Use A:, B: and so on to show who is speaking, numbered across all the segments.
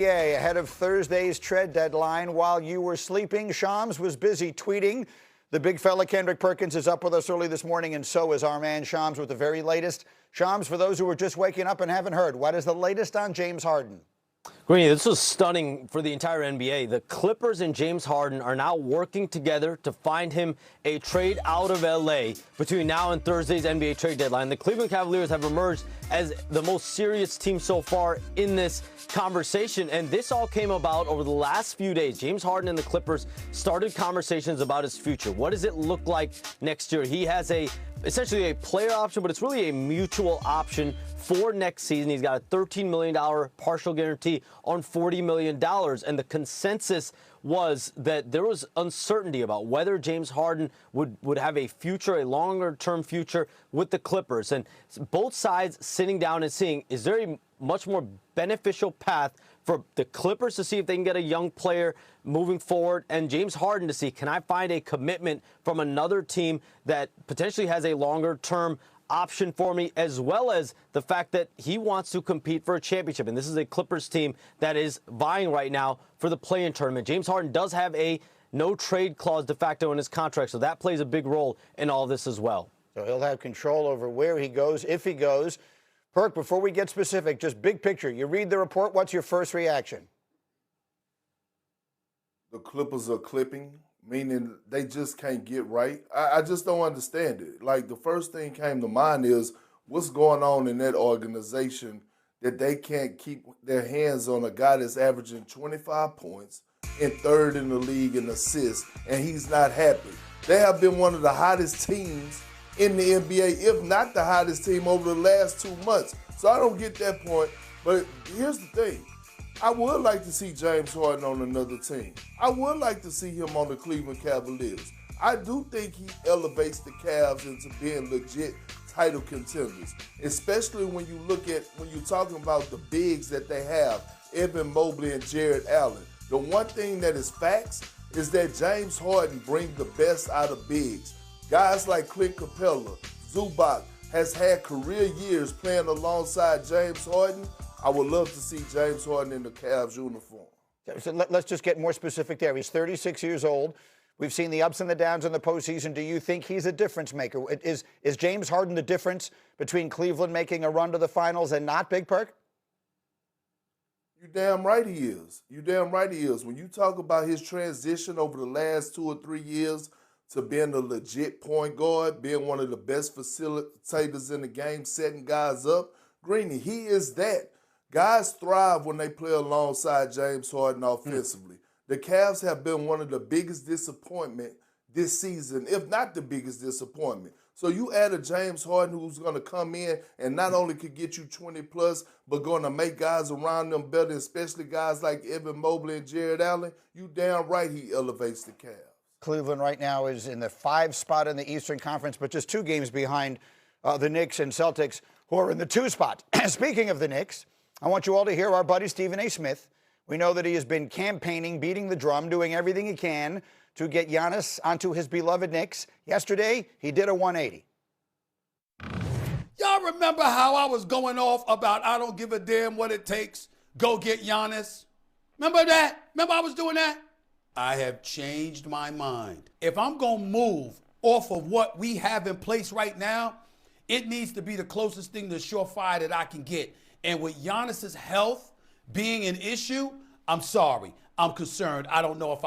A: NBA ahead of Thursday's trade deadline. While you were sleeping, Shams was busy tweeting. The big fella Kendrick Perkins is up with us early this morning, and so is our man Shams with the very latest. Shams, for those who are just waking up and haven't heard, what is the latest on James Harden?
B: Greeny, this was stunning for the entire NBA. The Clippers and James Harden are now working together to find him a trade out of L.A. between now and Thursday's NBA trade deadline. The Cleveland Cavaliers have emerged as the most serious team so far in this conversation, and this all came about over the last few days. James Harden and the Clippers started conversations about his future. What does it look like next year? He has essentially a player option, but it's really a mutual option for next season. He's got a $13 million partial guarantee on $40 million, and the consensus was that there was uncertainty about whether James Harden would have a future, a longer-term future with the Clippers. And both sides sitting down and seeing, is there a much more beneficial path for the Clippers to see if they can get a young player moving forward, and James Harden to see, can I find a commitment from another team that potentially has a longer-term option for me, as well as the fact that he wants to compete for a championship. And this is a Clippers team that is vying right now for the play-in tournament. James Harden does have a no-trade clause de facto in his contract, so that plays a big role in all this as well.
A: So he'll have control over where he goes, if he goes. Perk, before we get specific, just big picture. You read the report, what's your first reaction?
C: The Clippers are clipping, meaning they just can't get right. I just don't understand it. Like, the first thing came to mind is what's going on in that organization that they can't keep their hands on a guy that's averaging 25 points and third in the league in assists, and he's not happy. They have been one of the hottest teams in the NBA, if not the hottest team over the last 2 months. So I don't get that point. But here's the thing. I would like to see James Harden on another team. I would like to see him on the Cleveland Cavaliers. I do think he elevates the Cavs into being legit title contenders, especially when you're talking about the bigs that they have, Evan Mobley and Jared Allen. The one thing that is facts is that James Harden brings the best out of bigs. Guys like Clint Capella, Zubac has had career years playing alongside James Harden. I would love to see James Harden in the Cavs uniform.
A: So let's just get more specific there. He's 36 years old. We've seen the ups and the downs in the postseason. Do you think he's a difference maker? Is James Harden the difference between Cleveland making a run to the finals and not, Big Perk?
C: You damn right he is. You damn right he is. When you talk about his transition over the last 2 or 3 years to being a legit point guard, being one of the best facilitators in the game, setting guys up, Greeny, he is that. Guys thrive when they play alongside James Harden offensively. The Cavs have been one of the biggest disappointment this season, if not the biggest disappointment. So you add a James Harden who's going to come in and not only could get you 20+, but going to make guys around them better, especially guys like Evan Mobley and Jared Allen, you damn right he elevates the Cavs.
A: Cleveland right now is in the 5 spot in the Eastern Conference, but just 2 games behind the Knicks and Celtics, who are in the 2 spot. Speaking of the Knicks, I want you all to hear our buddy Stephen A. Smith. We know that he has been campaigning, beating the drum, doing everything he can to get Giannis onto his beloved Knicks. Yesterday, he did a 180.
D: Y'all remember how I was going off about I don't give a damn what it takes, go get Giannis? Remember that? Remember I was doing that? I have changed my mind. If I'm going to move off of what we have in place right now, it needs to be the closest thing to surefire that I can get. And with Giannis's health being an issue, I'm sorry. I'm concerned. I don't know if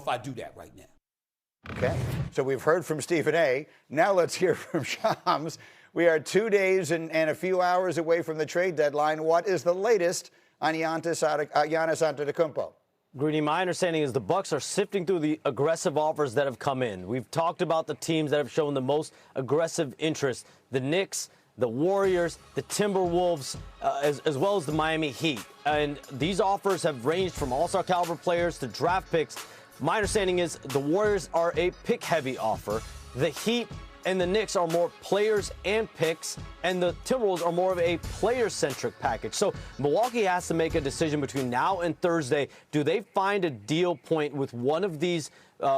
D: I do that right now.
A: Okay. So we've heard from Stephen A. Now let's hear from Shams. We are 2 days and a few hours away from the trade deadline. What is the latest on Giannis Antetokounmpo?
B: Greeny, my understanding is the Bucks are sifting through the aggressive offers that have come in. We've talked about the teams that have shown the most aggressive interest: the Knicks, the Warriors, the Timberwolves, as well as the Miami Heat. And these offers have ranged from all-star caliber players to draft picks. My understanding is the Warriors are a pick-heavy offer. The Heat and the Knicks are more players and picks, and the Timberwolves are more of a player-centric package. So Milwaukee has to make a decision between now and Thursday. Do they find a deal point with one of these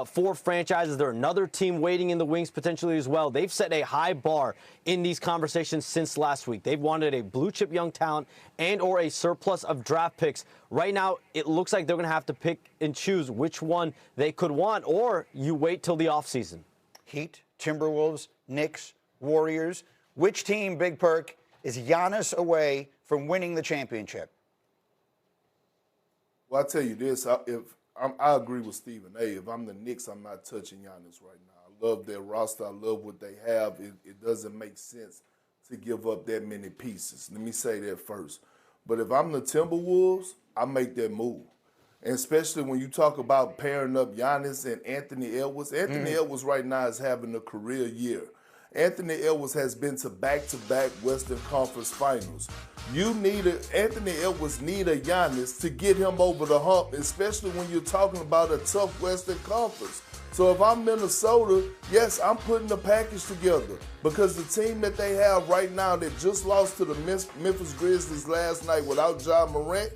B: four franchises. There are another team waiting in the wings potentially as well. They've set a high bar in these conversations since last week. They've wanted a blue-chip young talent and or a surplus of draft picks. Right now, it looks like they're going to have to pick and choose which one they could want, or you wait till the offseason.
A: Heat, Timberwolves, Knicks, Warriors. Which team, Big Perk, is Giannis away from winning the championship?
C: Well, I tell you this, I agree with Stephen A. If I'm the Knicks, I'm not touching Giannis right now. I love their roster. I love what they have. It doesn't make sense to give up that many pieces. Let me say that first. But if I'm the Timberwolves, I make that move. And especially when you talk about pairing up Giannis and Anthony Edwards. Anthony Edwards right now is having a career year. Anthony Edwards has been to back-to-back Western Conference Finals. Anthony Edwards need a Giannis to get him over the hump, especially when you're talking about a tough Western Conference. So if I'm Minnesota, yes, I'm putting the package together because the team that they have right now that just lost to the Memphis Grizzlies last night without Ja Morant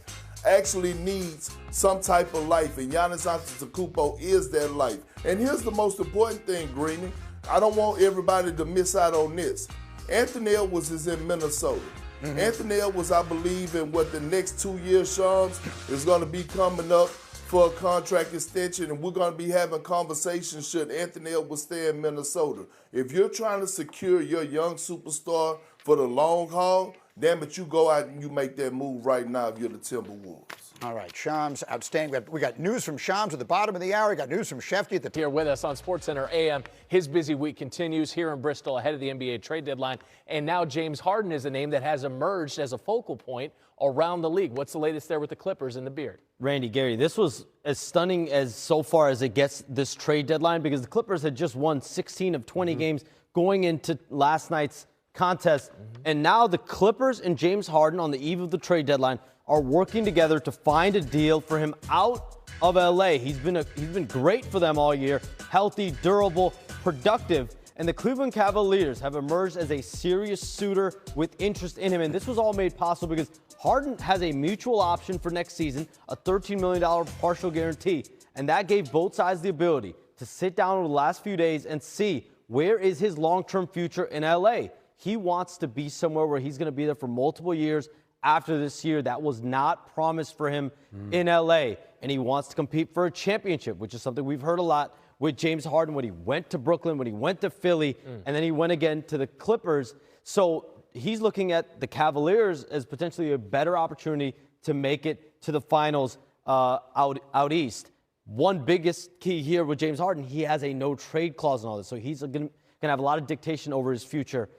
C: actually needs some type of life, and Giannis Antetokounmpo is that life. And here's the most important thing, Greeny. I don't want everybody to miss out on this. Anthony Edwards is in Minnesota. Anthony Edwards, I believe, in what the next 2 years, Shams, is going to be coming up for a contract extension, and we're going to be having conversations should Anthony Edwards stay in Minnesota. If you're trying to secure your young superstar for the long haul, damn it, you go out and you make that move right now if you're the Timberwolves.
A: All right, Shams, outstanding. We got news from Shams at the bottom of the hour. We got news from Shefty at the top.
E: Here with us on SportsCenter AM. His busy week continues here in Bristol ahead of the NBA trade deadline. And now James Harden is a name that has emerged as a focal point around the league. What's the latest there with the Clippers and the beard?
B: Randy, Gary, this was as stunning as so far as it gets this trade deadline because the Clippers had just won 16 of 20 games going into last night's contest. And now the Clippers and James Harden on the eve of the trade deadline are working together to find a deal for him out of LA. He's been great for them all year, healthy, durable, productive. And the Cleveland Cavaliers have emerged as a serious suitor with interest in him. And this was all made possible because Harden has a mutual option for next season, a $13 million partial guarantee. And that gave both sides the ability to sit down over the last few days and see where is his long-term future in LA. He wants to be somewhere where he's going to be there for multiple years after this year. That was not promised for him in LA. And he wants to compete for a championship, which is something we've heard a lot with James Harden when he went to Brooklyn, when he went to Philly, and then he went again to the Clippers. So he's looking at the Cavaliers as potentially a better opportunity to make it to the finals out east. One biggest key here with James Harden, he has a no-trade clause and all this. So he's going to have a lot of dictation over his future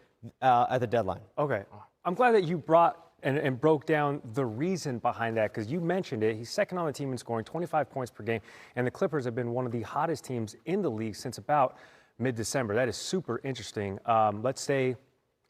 B: at the deadline.
F: Okay. I'm glad that you brought and broke down the reason behind that, because you mentioned it. He's second on the team in scoring, 25 points per game, and the Clippers have been one of the hottest teams in the league since about mid-December. That is super interesting. Let's stay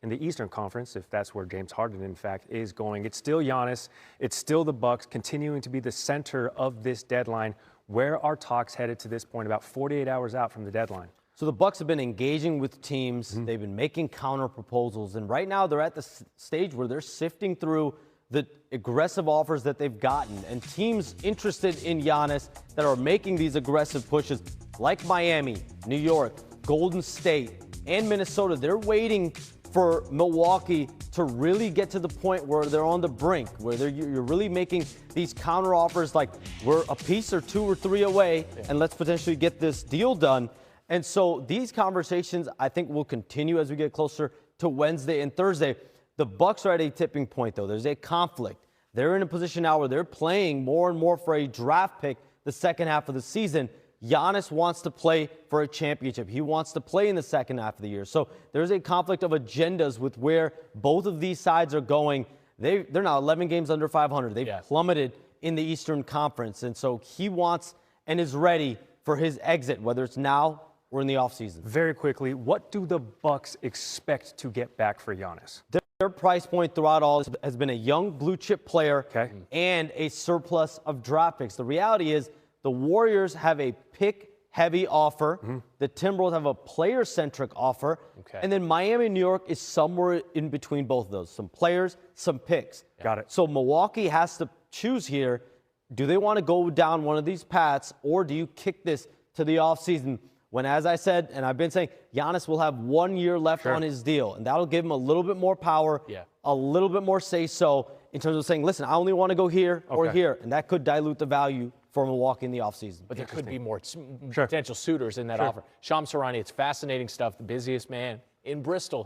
F: in the Eastern Conference, if that's where James Harden, in fact, is going. It's still Giannis. It's still the Bucks continuing to be the center of this deadline. Where are talks headed to this point, about 48 hours out from the deadline?
B: So the Bucks have been engaging with teams. They've been making counter proposals, and right now they're at the stage where they're sifting through the aggressive offers that they've gotten. And teams interested in Giannis that are making these aggressive pushes, like Miami, New York, Golden State, and Minnesota, they're waiting for Milwaukee to really get to the point where they're on the brink, where you're really making these counter offers like we're a piece or two or three away, and let's potentially get this deal done. And so these conversations, I think, will continue as we get closer to Wednesday and Thursday. The Bucks are at a tipping point, though. There's a conflict. They're in a position now where they're playing more and more for a draft pick the second half of the season. Giannis wants to play for a championship. He wants to play in the second half of the year. So there's a conflict of agendas with where both of these sides are going. They're now 11 games under 500. They've plummeted in the Eastern Conference. And so he wants and is ready for his exit, whether it's now or in the offseason.
F: Very quickly, what do the Bucks expect to get back for Giannis?
B: Their price point throughout all has been a young blue chip player and a surplus of draft picks. The reality is the Warriors have a pick-heavy offer. The Timberwolves have a player-centric offer. And then Miami and New York is somewhere in between both of those. Some players, some picks.
F: Got it.
B: So Milwaukee has to choose here. Do they want to go down one of these paths, or do you kick this to the offseason when, as I said, and I've been saying, Giannis will have 1 year left on his deal, and that'll give him a little bit more power, a little bit more say-so in terms of saying, listen, I only want to go here or here, and that could dilute the value for Milwaukee in the offseason.
E: But there could be more potential suitors in that offer. Shams Charania, it's fascinating stuff, the busiest man in Bristol.